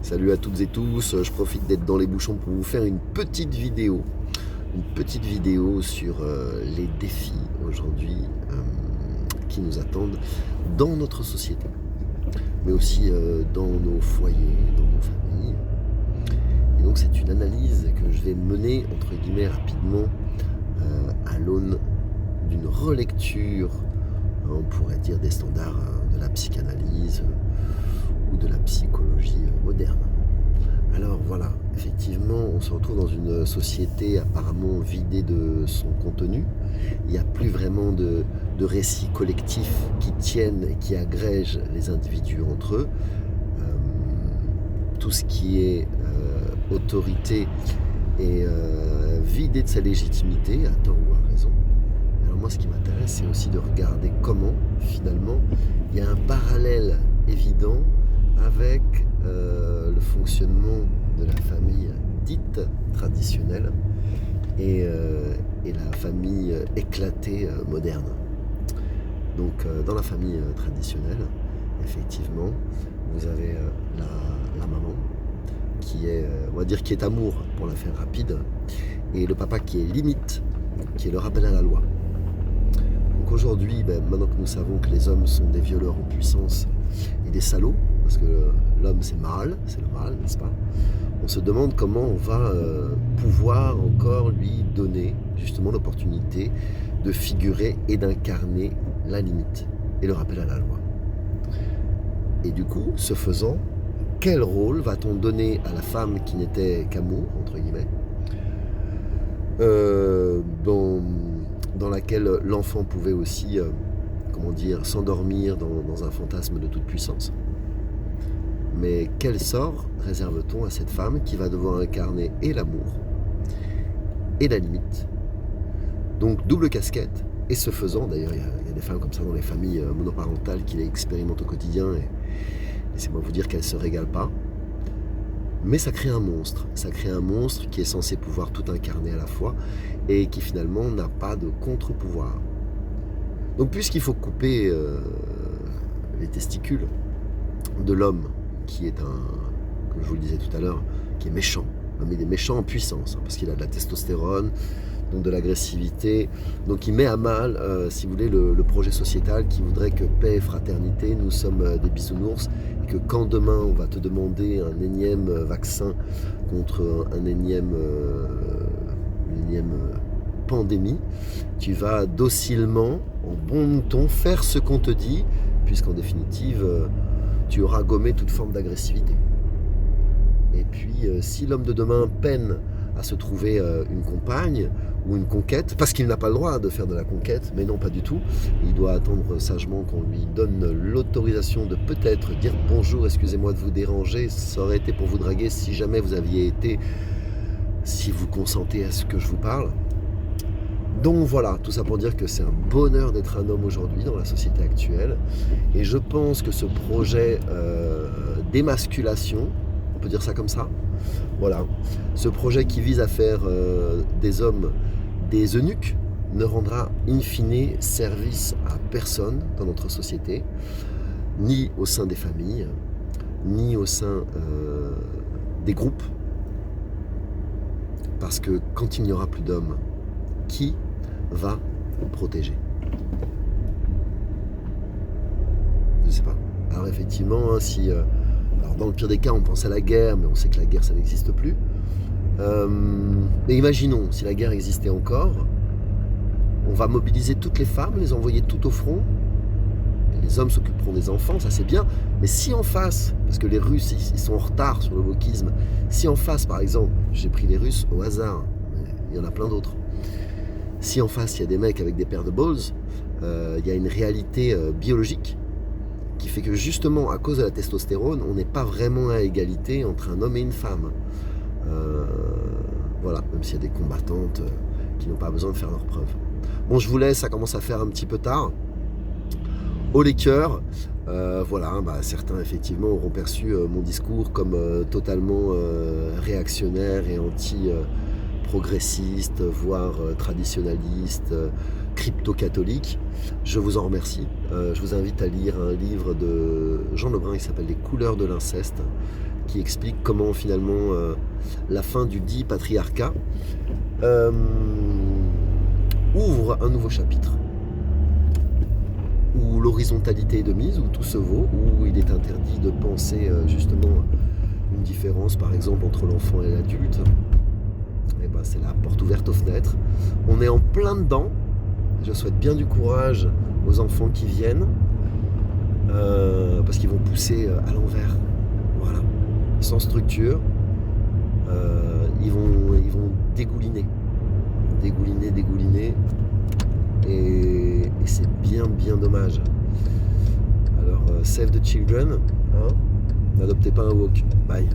Salut à toutes et tous, je profite d'être dans les bouchons pour vous faire une petite vidéo. Une petite vidéo sur les défis aujourd'hui qui nous attendent dans notre société. Mais aussi dans nos foyers, dans nos familles. Et donc c'est une analyse que je vais mener, entre guillemets, rapidement à l'aune d'une relecture, on pourrait dire, des standards de la psychanalyse ou de la psychologie moderne. Alors voilà, effectivement, on se retrouve dans une société apparemment vidée de son contenu. Il n'y a plus vraiment de récits collectifs qui tiennent et qui agrègent les individus entre eux. Tout ce qui est autorité est vidé de sa légitimité, à tort ou à raison. Alors moi, ce qui m'intéresse, c'est aussi de regarder comment, finalement, il y a un parallèle évident avec le fonctionnement de la famille dite traditionnelle et la famille éclatée moderne. Donc dans la famille traditionnelle, effectivement, vous avez la maman qui est, on va dire, qui est amour pour la faire rapide, et le papa qui est limite, qui est le rappel à la loi. Donc aujourd'hui, maintenant que nous savons que les hommes sont des violeurs en puissance et des salauds, parce que l'homme c'est le mal, n'est-ce pas? On se demande comment on va pouvoir encore lui donner justement l'opportunité de figurer et d'incarner la limite et le rappel à la loi. Et du coup, ce faisant, quel rôle va-t-on donner à la femme qui n'était qu'amour, entre guillemets, dans laquelle l'enfant pouvait aussi, s'endormir dans un fantasme de toute puissance? Mais quel sort réserve-t-on à cette femme qui va devoir incarner et l'amour et la limite? Donc double casquette, et ce faisant, d'ailleurs il y a des femmes comme ça dans les familles monoparentales qui l'expérimentent au quotidien, et laissez-moi vous dire qu'elles ne se régalent pas. Mais ça crée un monstre qui est censé pouvoir tout incarner à la fois et qui finalement n'a pas de contre-pouvoir. Donc puisqu'il faut couper les testicules de l'homme, qui est comme je vous le disais tout à l'heure, qui est méchant, mais il est méchant en puissance, parce qu'il a de la testostérone, donc de l'agressivité, donc il met à mal, si vous voulez, le projet sociétal qui voudrait que paix et fraternité, nous sommes des bisounours, et que quand demain on va te demander un énième vaccin contre une énième pandémie, tu vas docilement, en bon mouton, faire ce qu'on te dit, puisqu'en définitive, tu auras gommé toute forme d'agressivité. Et puis, si l'homme de demain peine à se trouver une compagne ou une conquête, parce qu'il n'a pas le droit de faire de la conquête, mais non, pas du tout, il doit attendre sagement qu'on lui donne l'autorisation de peut-être dire bonjour, excusez-moi de vous déranger, ça aurait été pour vous draguer si jamais vous aviez été, si vous consentez à ce que je vous parle. Donc voilà, tout ça pour dire que c'est un bonheur d'être un homme aujourd'hui dans la société actuelle, et je pense que ce projet d'émasculation, on peut dire ça comme ça, voilà, ce projet qui vise à faire des hommes des eunuques ne rendra in fine service à personne dans notre société, ni au sein des familles, ni au sein des groupes, parce que quand il n'y aura plus d'hommes, qui va protéger? Je ne sais pas. Alors effectivement, alors dans le pire des cas, on pense à la guerre, mais on sait que la guerre, ça n'existe plus. Mais imaginons, si la guerre existait encore, on va mobiliser toutes les femmes, les envoyer toutes au front, et les hommes s'occuperont des enfants, ça c'est bien. Mais si en face, parce que les Russes, ils sont en retard sur le wokisme, si en face, par exemple, j'ai pris les Russes au hasard, mais il y en a plein d'autres, si en face, il y a des mecs avec des paires de balls, il y a une réalité biologique qui fait que justement, à cause de la testostérone, on n'est pas vraiment à égalité entre un homme et une femme. Voilà, même s'il y a des combattantes qui n'ont pas besoin de faire leurs preuves. Bon, je vous laisse, ça commence à faire un petit peu tard. Haut les cœurs, voilà, certains effectivement auront perçu mon discours comme totalement réactionnaire et anti-progressiste, voire traditionnaliste, crypto-catholique. Je vous en remercie. Je vous invite à lire un livre de Jean Lebrun qui s'appelle Les couleurs de l'inceste, qui explique comment finalement la fin du dit patriarcat ouvre un nouveau chapitre, où l'horizontalité est de mise, où tout se vaut, où il est interdit de penser justement une différence par exemple entre l'enfant et l'adulte. Et ben, c'est la porte ouverte aux fenêtres. On est en plein dedans. Je souhaite bien du courage aux enfants qui viennent, parce qu'ils vont pousser à l'envers, voilà, sans structure. Ils vont dégouliner, et c'est bien dommage. Alors save the children, hein, n'adoptez pas un woke. Bye.